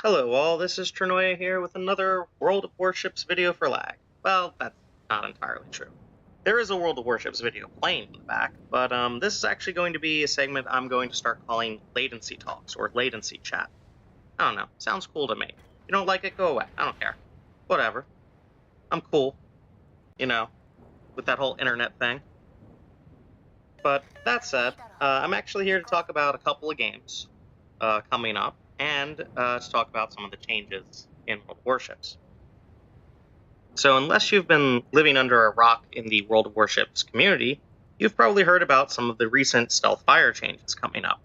Hello all, this is Trinoya here with another World of Warships video for lag. Well, that's not entirely true. There is a World of Warships video playing in the back, but this is actually going to be a segment I'm going to start calling Latency Talks, or Latency Chat. I don't know, sounds cool to me. If you don't like it, go away, I don't care. Whatever. I'm cool, you know, with that whole internet thing. But that said, I'm actually here to talk about a couple of games coming up, and to talk about some of the changes in World of Warships. So unless you've been living under a rock in the World of Warships community, you've probably heard about some of the recent stealth fire changes coming up.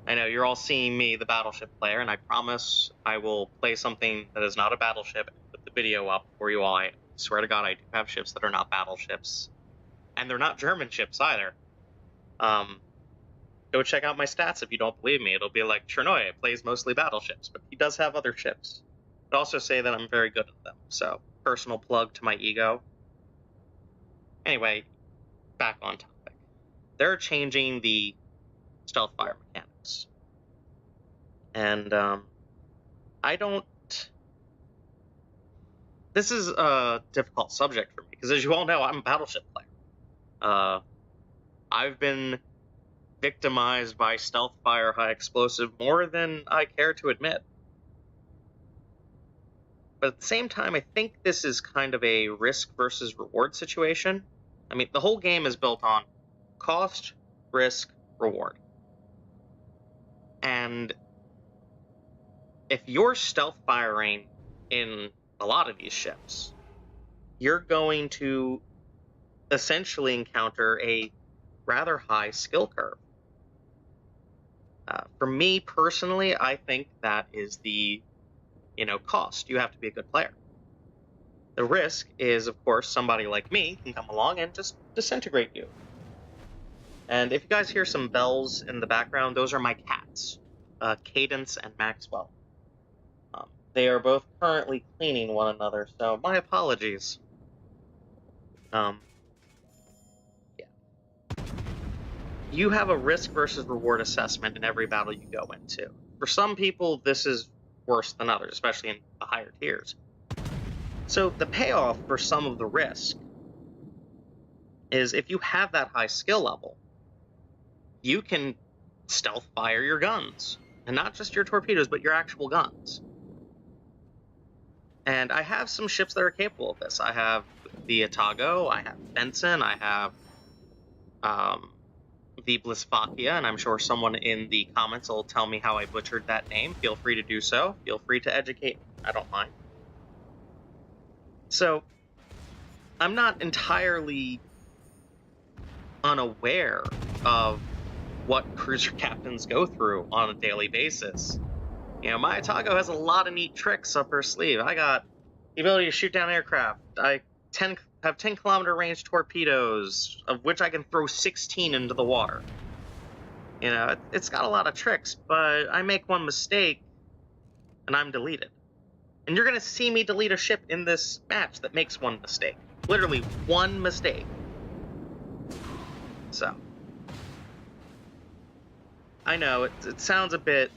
I know you're all seeing me, the battleship player, and I promise I will play something that is not a battleship and put the video up for you all. I swear to God, I do have ships that are not battleships. And they're not German ships either. Go check out my stats if you don't believe me. It'll be like, Chernoy plays mostly battleships, but he does have other ships. I'd also say that I'm very good at them, so personal plug to my ego. Anyway, back on topic. They're changing the stealth fire mechanics. And, I don't... This is a difficult subject for me, because as you all know, I'm a battleship player. I've been victimized by stealth fire high explosive more than I care to admit. But at the same time, I think this is kind of a risk versus reward situation. I mean, the whole game is built on cost, risk, reward. And if you're stealth firing in a lot of these ships, you're going to essentially encounter a rather high skill curve. For me personally, I think that is the, cost. You have to be a good player. The risk is, of course, somebody like me can come along and just disintegrate you. And if you guys hear some bells in the background, those are my cats, Cadence and Maxwell. They are both currently cleaning one another, so my apologies. You have a risk versus reward assessment in every battle you go into. For some people, this is worse than others, especially in the higher tiers. So the payoff for some of the risk is if you have that high skill level, you can stealth fire your guns. And not just your torpedoes, but your actual guns. And I have some ships that are capable of this. I have the Atago, I have Benson, I have the Blisvakia, and I'm sure someone in the comments will tell me how I butchered that name. Feel free to do so. Feel free to educate me. I don't mind. So, I'm not entirely unaware of what cruiser captains go through on a daily basis. My Atago has a lot of neat tricks up her sleeve. I got the ability to shoot down aircraft. I have 10-kilometer range torpedoes, of which I can throw 16 into the water. It's got a lot of tricks, but I make one mistake, and I'm deleted. And you're going to see me delete a ship in this match that makes one mistake. Literally one mistake. So. I know, it sounds a bit...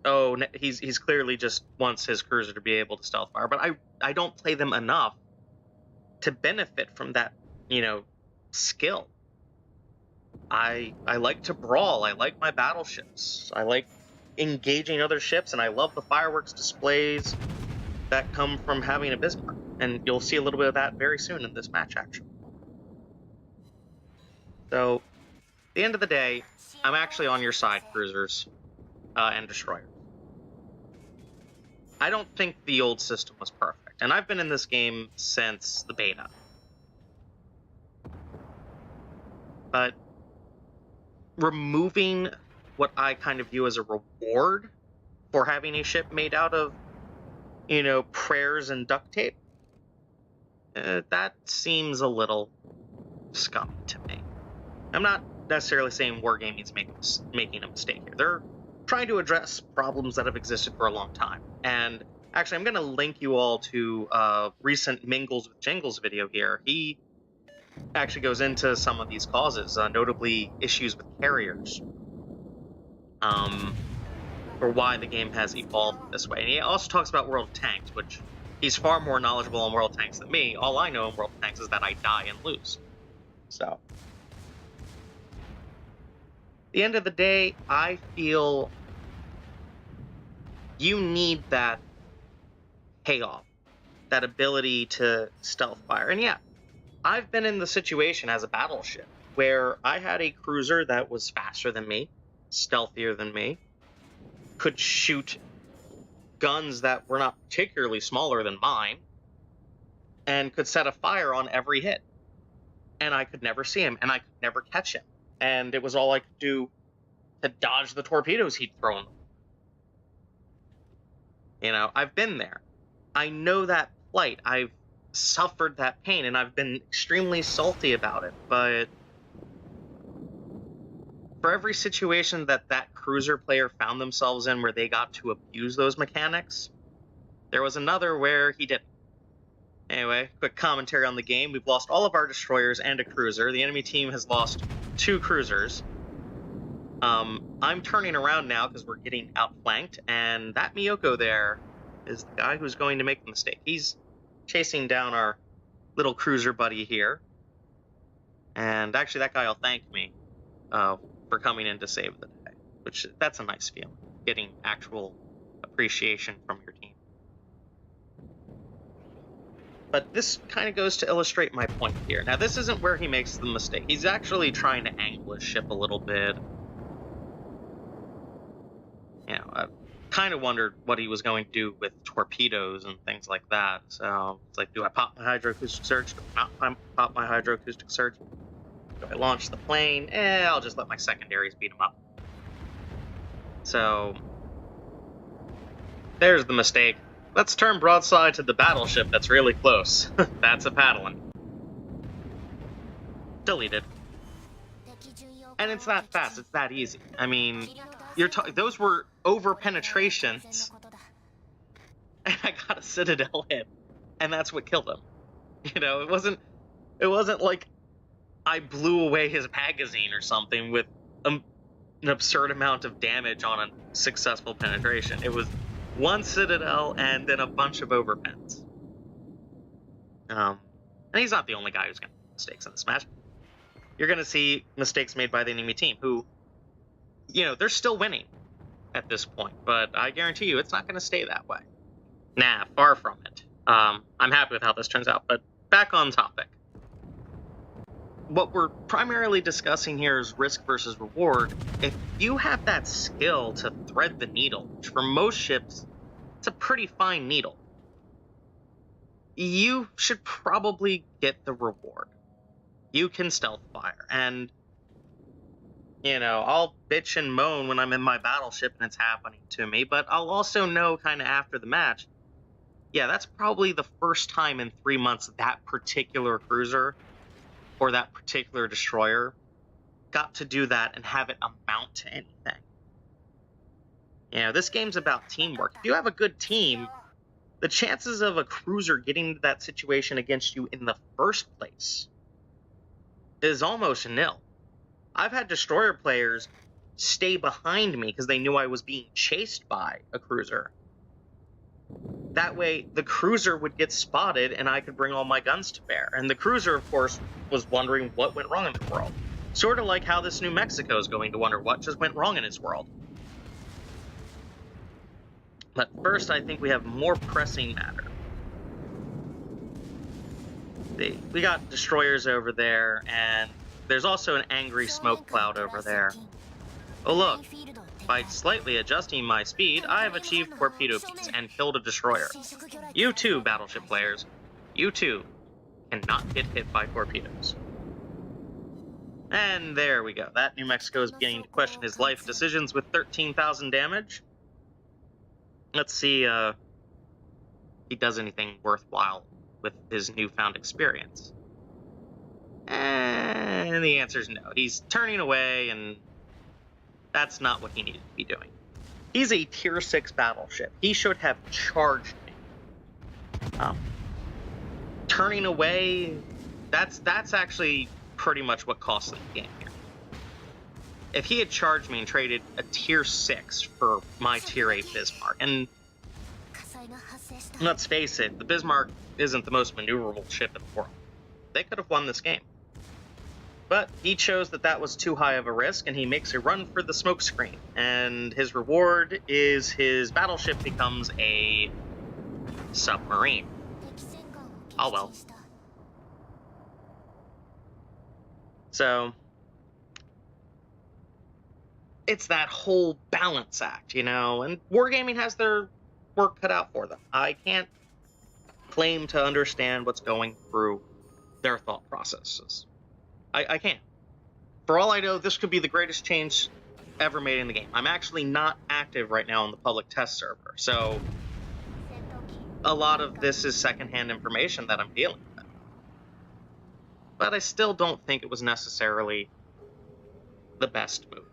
Oh, he's clearly just wants his cruiser to be able to stealth fire, but I don't play them enough to benefit from that, skill. I like to brawl. I like my battleships. I like engaging other ships, and I love the fireworks displays that come from having a Bismarck. And you'll see a little bit of that very soon in this match, actually. So, at the end of the day, I'm actually on your side, cruisers and destroyers. I don't think the old system was perfect, and I've been in this game since the beta. But removing what I kind of view as a reward for having a ship made out of, prayers and duct tape, that seems a little scummy to me. I'm not necessarily saying Wargaming's making a mistake here. They're trying to address problems that have existed for a long time. And actually, I'm going to link you all to a recent Mingles with Jingles video here. He actually goes into some of these causes, notably issues with carriers. for why the game has evolved this way. And he also talks about World of Tanks, which he's far more knowledgeable on World of Tanks than me. All I know in World of Tanks is that I die and lose. So, at the end of the day, I feel you need that payoff, that ability to stealth fire. And yeah, I've been in the situation as a battleship where I had a cruiser that was faster than me, stealthier than me, could shoot guns that were not particularly smaller than mine, and could set a fire on every hit. And I could never see him, and I could never catch him. And it was all I could do to dodge the torpedoes he'd throw in. You know, I've been there. I know that plight. I've suffered that pain, and I've been extremely salty about it. But for every situation that cruiser player found themselves in where they got to abuse those mechanics, there was another where he didn't. Anyway, quick commentary on the game. We've lost all of our destroyers and a cruiser. The enemy team has lost 2 cruisers. I'm turning around now because we're getting outflanked, and that Miyoko there is the guy who's going to make the mistake. He's chasing down our little cruiser buddy here. And actually, that guy will thank me for coming in to save the day, which that's a nice feeling, getting actual appreciation from your team. But this kind of goes to illustrate my point here. Now, this isn't where he makes the mistake. He's actually trying to angle his ship a little bit. You know, I kind of wondered what he was going to do with torpedoes and things like that. So it's like, do I pop my hydroacoustic surge? Do I not pop my hydroacoustic surge? Do I launch the plane? I'll just let my secondaries beat him up. So there's the mistake. Let's turn broadside to the battleship that's really close. That's a paddling. Deleted. And it's that fast, it's that easy. I mean, those were over penetrations. And I got a Citadel hit. And that's what killed him. You know, it wasn't like I blew away his magazine or something with an absurd amount of damage on a successful penetration. It was 1 Citadel and then a bunch of overpens. And he's not the only guy who's going to make mistakes in this match. You're going to see mistakes made by the enemy team who, you know, they're still winning at this point. But I guarantee you it's not going to stay that way. Nah, far from it. I'm happy with how this turns out. But back on topic. What we're primarily discussing here is risk versus reward. If you have that skill to thread the needle, which for most ships, it's a pretty fine needle, you should probably get the reward. You can stealth fire, and, you know, I'll bitch and moan when I'm in my battleship and it's happening to me, but I'll also know kind of after the match, yeah, that's probably the first time in 3 months that particular cruiser or that particular destroyer got to do that and have it amount to anything. You know, this game's about teamwork. If you have a good team, the chances of a cruiser getting into that situation against you in the first place is almost nil. I've had destroyer players stay behind me because they knew I was being chased by a cruiser. That way, the cruiser would get spotted and I could bring all my guns to bear. And the cruiser, of course, was wondering what went wrong in the world. Sort of like how this New Mexico is going to wonder what just went wrong in its world. But first, I think we have more pressing matter. We got destroyers over there, and there's also an angry smoke cloud over there. Oh look, by slightly adjusting my speed, I have achieved torpedo beats and killed a destroyer. You too, battleship players. You too cannot get hit by torpedoes. And there we go. That New Mexico is beginning to question his life decisions with 13,000 damage. Let's see if he does anything worthwhile with his newfound experience. And the answer is no. He's turning away, and that's not what he needed to be doing. He's a tier 6 battleship. He should have charged me. Turning away, that's actually pretty much what cost the game here. if he had charged me and traded a tier 6 for my tier 8 Bismarck, and let's face it, the Bismarck isn't the most maneuverable ship in the world, they could have won this game. But he chose that that was too high of a risk, and he makes a run for the smokescreen. And his reward is his battleship becomes a submarine. Oh well. So, it's that whole balance act, you know, and Wargaming has their work cut out for them. I can't claim to understand what's going through their thought processes. I can't. For all I know, this could be the greatest change ever made in the game. I'm actually not active right now on the public test server, so a lot of this is secondhand information that I'm dealing with. But I still don't think it was necessarily the best move.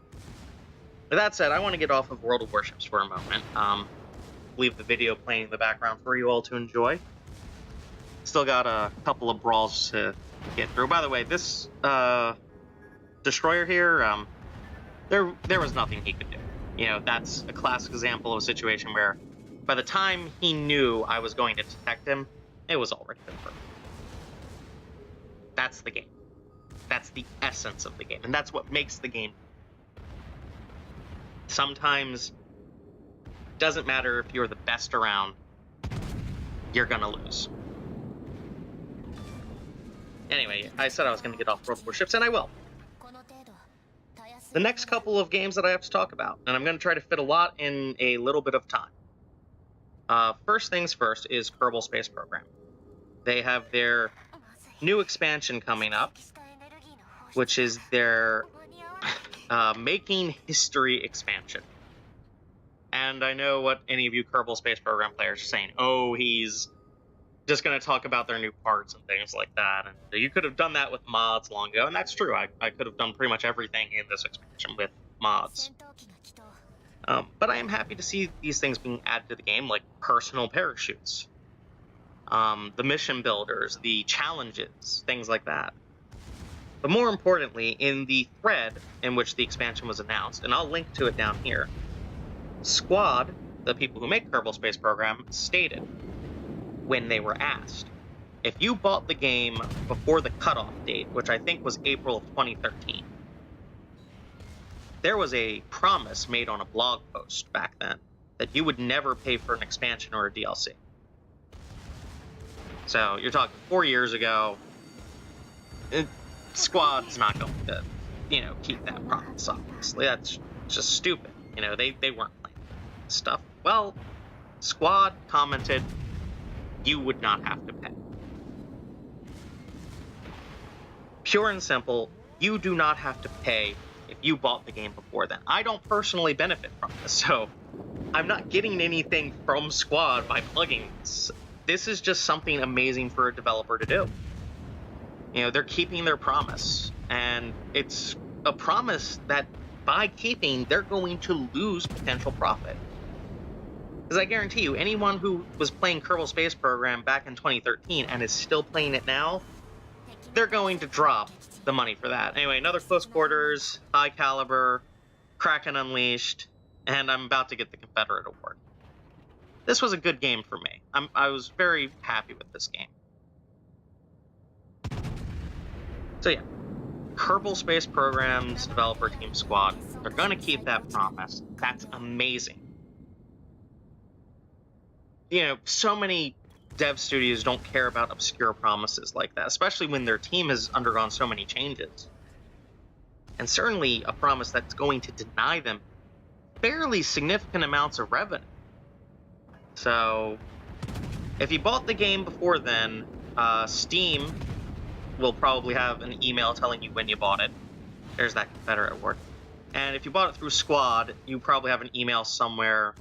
With that said, I want to get off of World of Warships for a moment. Leave the video playing in the background for you all to enjoy. Still got a couple of brawls to get through. By the way, this destroyer here, there was nothing he could do. You know, that's a classic example of a situation where by the time he knew I was going to detect him, it was already over. That's the game. That's the essence of the game, and that's what makes the game. Sometimes, doesn't matter if you're the best around, you're gonna lose. Anyway, I said I was going to get off World of Warships, and I will. The next couple of games that I have to talk about, and I'm going to try to fit a lot in a little bit of time. First things first is Kerbal Space Program. They have their new expansion coming up, which is their Making History expansion. And I know what any of you Kerbal Space Program players are saying. Oh, he's just going to talk about their new parts and things like that. And you could have done that with mods long ago, and that's true. I could have done pretty much everything in this expansion with mods. But I am happy to see these things being added to the game, like personal parachutes, the mission builders, the challenges, things like that. But more importantly, in the thread in which the expansion was announced, and I'll link to it down here, Squad, the people who make Kerbal Space Program, stated when they were asked, if you bought the game before the cutoff date, which I think was April of 2013, there was a promise made on a blog post back then that you would never pay for an expansion or a DLC. So you're talking 4 years ago. Squad's not going to, you know, keep that promise, obviously. That's just stupid. You know, they weren't playing stuff. Well, Squad commented, you would not have to pay. Pure and simple, you do not have to pay if you bought the game before then. I don't personally benefit from this, so I'm not getting anything from Squad by plugging this. This is just something amazing for a developer to do. You know, they're keeping their promise, and it's a promise that by keeping, they're going to lose potential profit. Because I guarantee you, anyone who was playing Kerbal Space Program back in 2013 and is still playing it now, they're going to drop the money for that. Anyway, another Close Quarters, High Caliber, Kraken Unleashed, and I'm about to get the Confederate Award. This was a good game for me. I was very happy with this game. So yeah, Kerbal Space Program's developer team Squad, they're going to keep that promise. That's amazing. You know, so many dev studios don't care about obscure promises like that, especially when their team has undergone so many changes. And certainly a promise that's going to deny them fairly significant amounts of revenue. So, if you bought the game before then, Steam will probably have an email telling you when you bought it. There's that Confederate Award. And if you bought it through Squad, you probably have an email somewhere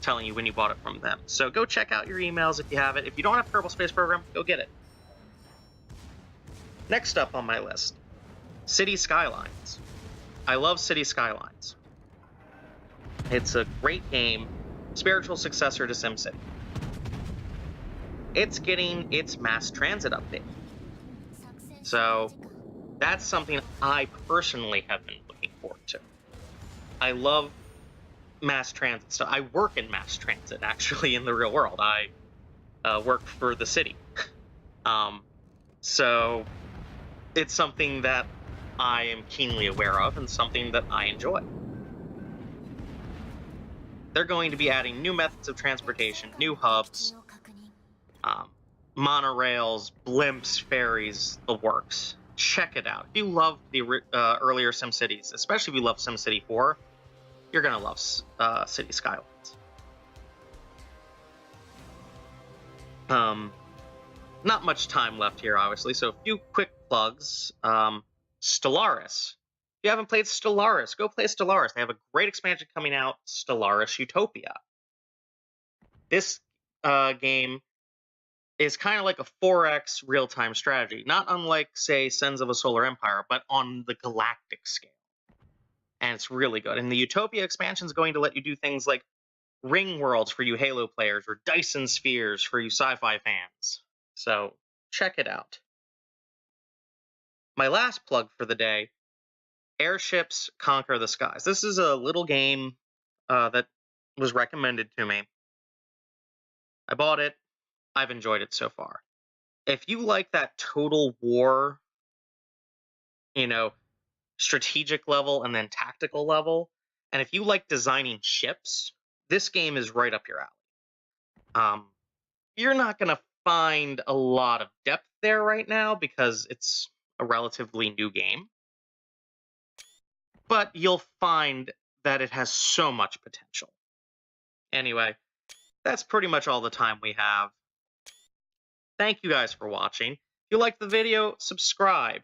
telling you when you bought it from them. So go check out your emails if you have it. If you don't have Kerbal Space Program, go get it. Next up on my list, City Skylines. I love City Skylines. It's a great game, spiritual successor to SimCity. It's getting its mass transit update. So that's something I personally have been looking forward to. I love mass transit stuff. I work in mass transit, actually, in the real world. I work for the city. So it's something that I am keenly aware of and something that I enjoy. They're going to be adding new methods of transportation, new hubs, monorails, blimps, ferries, the works. Check it out. If you love the earlier SimCities, especially if you love SimCity 4, you're going to love City Skylines. Not much time left here, obviously, so a few quick plugs. Stellaris. If you haven't played Stellaris, go play Stellaris. They have a great expansion coming out, Stellaris Utopia. This game is kind of like a 4X real-time strategy, not unlike, say, Sons of a Solar Empire, but on the galactic scale. And it's really good. And the Utopia expansion is going to let you do things like ring worlds for you Halo players, or Dyson spheres for you sci-fi fans. So check it out. My last plug for the day, Airships Conquer the Skies. This is a little game that was recommended to me. I bought it. I've enjoyed it so far. If you like that Total War, strategic level and then tactical level, and if you like designing ships, this game is right up your alley. You're not going to find a lot of depth there right now because it's a relatively new game, but you'll find that it has so much potential. Anyway, that's pretty much all the time we have. Thank you guys for watching. If you liked the video, subscribe.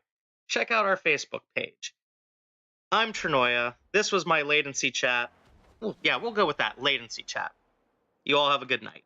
Check out our Facebook page. I'm Trinoya. This was my Latency Chat. Yeah, we'll go with that, Latency Chat. You all have a good night.